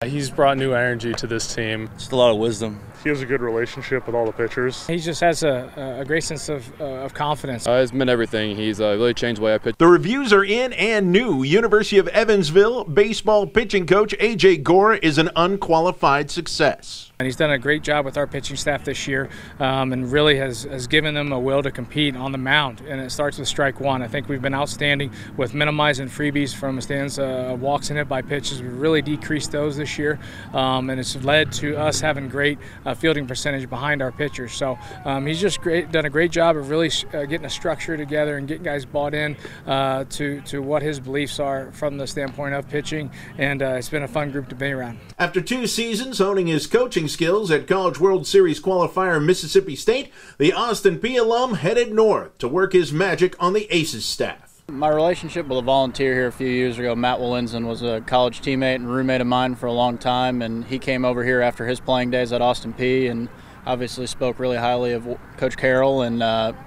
He's brought new energy to this team. Just a lot of wisdom. He has a good relationship with all the pitchers. He just has a great sense of confidence. It's meant everything. He's really changed the way I pitch. The reviews are in, and new University of Evansville baseball pitching coach A.J. Gaura is an unqualified success. And he's done a great job with our pitching staff this year, and really has given them a will to compete on the mound. And it starts with strike one. I think we've been outstanding with minimizing freebies from stands, walks and hit by pitches. We've really decreased those this year, and it's led to us having great fielding percentage behind our pitchers. So he's just done a great job of really getting a structure together and getting guys bought in to what his beliefs are from the standpoint of pitching, and it's been a fun group to be around. After 2 seasons honing his coaching skills at College World Series qualifier Mississippi State, the Austin Peay alum headed north to work his magic on the ACES staff. My relationship with a volunteer here a few years ago, Matt Willinson, was a college teammate and roommate of mine for a long time, and he came over here after his playing days at Austin Peay and obviously spoke really highly of Coach Carroll and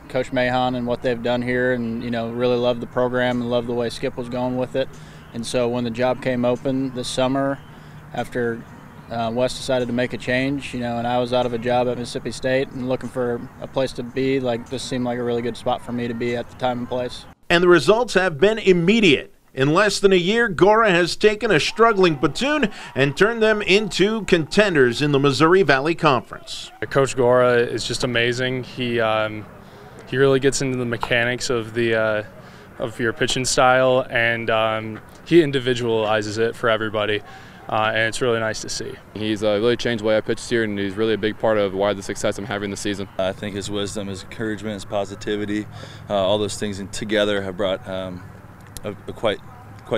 Coach Mahon and what they've done here, and really loved the program and loved the way Skip was going with it. And so when the job came open this summer, after Wes decided to make a change, and I was out of a job at Mississippi State and looking for a place to be, this seemed like a really good spot for me to be at the time and place. And the results have been immediate. In less than a year, Gaura has taken a struggling platoon and turned them into contenders in the Missouri Valley Conference. Coach Gaura is just amazing. He really gets into the mechanics of your pitching style, and he individualizes it for everybody. And it's really nice to see. He's really changed the way I pitch this year, and he's really a big part of why the success I'm having this season. I think his wisdom, his encouragement, his positivity, all those things together have brought quite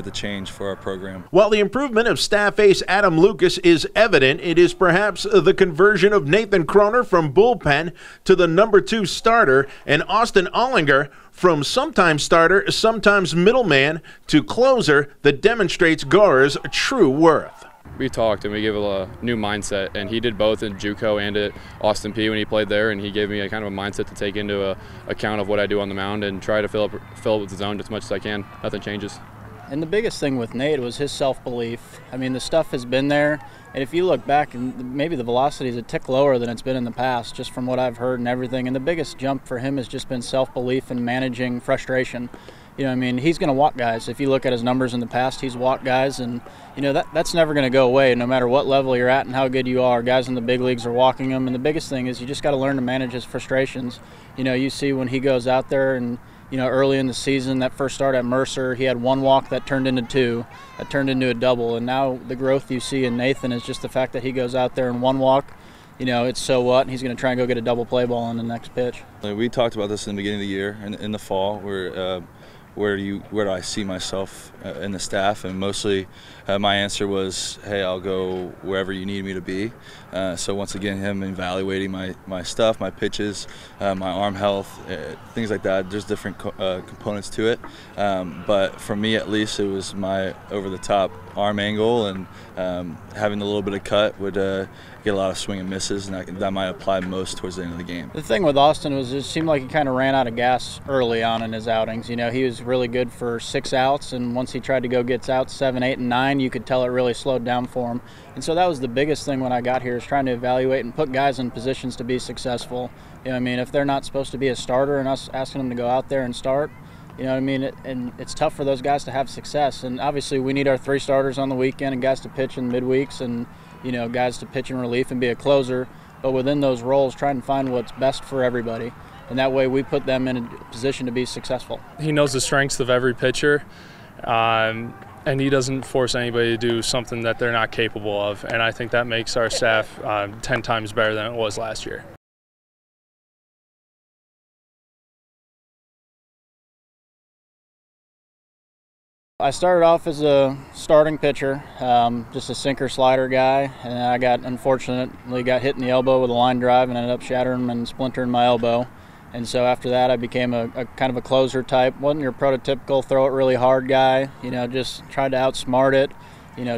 the change for our program. While the improvement of staff ace Adam Lucas is evident, it is perhaps the conversion of Nathan Kroner from bullpen to the number 2 starter, and Austin Ollinger from sometimes starter, sometimes middleman to closer that demonstrates Gaura's true worth. We talked and we gave a new mindset, and he did both in JUCO and at Austin Peay when he played there, and he gave me a kind of a mindset to take into account of what I do on the mound and try to fill up with the zone as much as I can. Nothing changes. And the biggest thing with Nate was his self-belief. I mean, the stuff has been there, and if you look back, and maybe the velocity is a tick lower than it's been in the past, just from what I've heard and everything. And the biggest jump for him has just been self-belief and managing frustration. He's going to walk guys. If you look at his numbers in the past, he's walked guys, and that's never going to go away no matter what level you're at and how good you are. Guys in the big leagues are walking them, and the biggest thing is you just got to learn to manage his frustrations. You see when he goes out there and early in the season, that first start at Mercer, he had 1 walk that turned into 2, that turned into a double. And now the growth you see in Nathan is just the fact that he goes out there and 1 walk, it's so what, and he's going to try and go get a double play ball on the next pitch. We talked about this in the beginning of the year, in the fall, where do I see myself in the staff, and mostly my answer was, hey, I'll go wherever you need me to be. So once again, him evaluating my stuff, my pitches, my arm health, things like that. There's different components to it, but for me at least, it was my over-the-top arm angle, and having a little bit of cut would get a lot of swing and misses, and that might apply most towards the end of the game. The thing with Austin was it seemed like he kind of ran out of gas early on in his outings. He was really good for 6 outs, and once he tried to go get outs 7, 8, and 9, you could tell it really slowed down for him. And so that was the biggest thing when I got here, is trying to evaluate and put guys in positions to be successful. If they're not supposed to be a starter and us asking them to go out there and start, and it's tough for those guys to have success. And obviously we need our 3 starters on the weekend and guys to pitch in midweeks, and guys to pitch in relief and be a closer. But within those roles, trying to find what's best for everybody. And that way we put them in a position to be successful. He knows the strengths of every pitcher, and he doesn't force anybody to do something that they're not capable of. And I think that makes our staff 10 times better than it was last year. I started off as a starting pitcher, just a sinker slider guy, and I unfortunately got hit in the elbow with a line drive and ended up shattering and splintering my elbow. And so after that, I became a kind of a closer type. Wasn't your prototypical throw it really hard guy, just tried to outsmart it,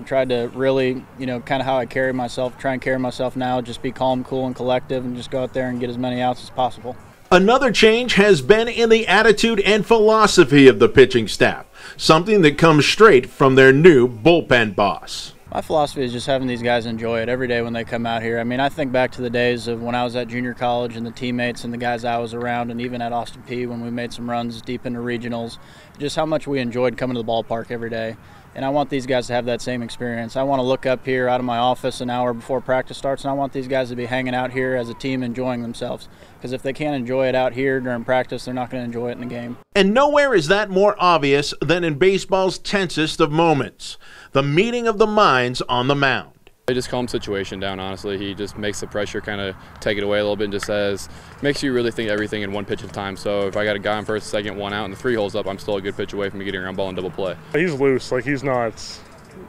tried to really, kind of how I carry myself, try and carry myself now, just be calm, cool, and collective, and just go out there and get as many outs as possible. Another change has been in the attitude and philosophy of the pitching staff, something that comes straight from their new bullpen boss. My philosophy is just having these guys enjoy it every day when they come out here. I mean, I think back to the days of when I was at junior college and the teammates and the guys I was around, and even at Austin Peay when we made some runs deep into regionals, just how much we enjoyed coming to the ballpark every day. And I want these guys to have that same experience. I want to look up here out of my office an hour before practice starts, and I want these guys to be hanging out here as a team enjoying themselves. Because if they can't enjoy it out here during practice, they're not going to enjoy it in the game. And nowhere is that more obvious than in baseball's tensest of moments, the meeting of the minds on the mound. He just calms the situation down, honestly. He just makes the pressure kind of take it away a little bit and just says, makes you really think everything in one pitch at a time. So if I got a guy on first, second, one out, and the 3 holes up, I'm still a good pitch away from getting around ball and double play. He's loose, like he's not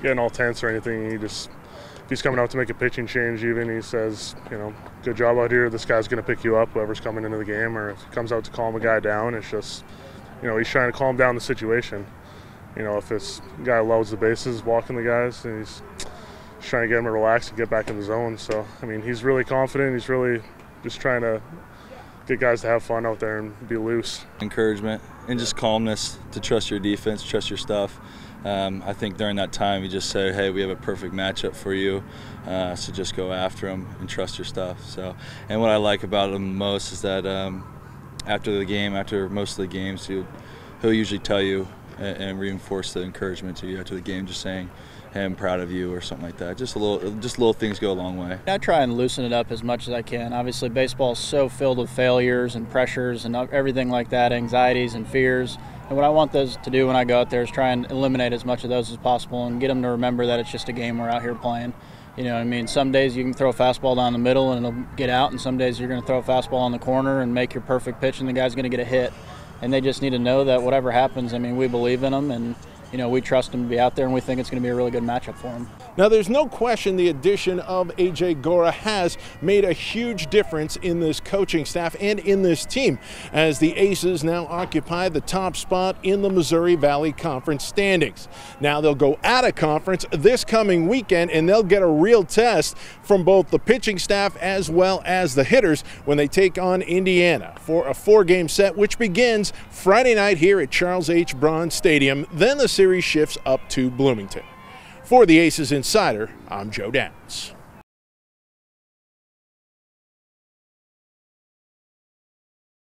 getting all tense or anything. If he's coming out to make a pitching change even, he says, you know, good job out here, this guy's going to pick you up, whoever's coming into the game, or if he comes out to calm a guy down, it's just, you know, he's trying to calm down the situation. You know, if this guy loads the bases, walking the guys, and he's trying to get him to relax and get back in the zone. So, I mean, he's really confident. He's really just trying to get guys to have fun out there and be loose. Encouragement and just calmness to trust your defense, trust your stuff. I think during that time you just say, hey, we have a perfect matchup for you, so just go after them and trust your stuff. So, and what I like about him most is that after the game, after most of the games, he'll usually tell you and reinforce the encouragement to you after the game, just saying, hey, I'm proud of you or something like that. Just little things go a long way. I try and loosen it up as much as I can. Obviously, baseball is so filled with failures and pressures and everything like that, anxieties and fears. And what I want those to do when I go out there is try and eliminate as much of those as possible and get them to remember that it's just a game we're out here playing. You know what I mean? Some days you can throw a fastball down the middle and it'll get out, and some days you're going to throw a fastball on the corner and make your perfect pitch and the guy's going to get a hit. And they just need to know that whatever happens, I mean, we believe in them, and you know, we trust him to be out there, and we think it's going to be a really good matchup for him. Now, there's no question the addition of A.J. Gaura has made a huge difference in this coaching staff and in this team, as the Aces now occupy the top spot in the Missouri Valley Conference standings. Now they'll go out of conference this coming weekend, and they'll get a real test from both the pitching staff as well as the hitters when they take on Indiana for a 4-game set, which begins Friday night here at Charles H. Braun Stadium. Then the series shifts up to Bloomington. For the Aces Insider, I'm Joe Downs.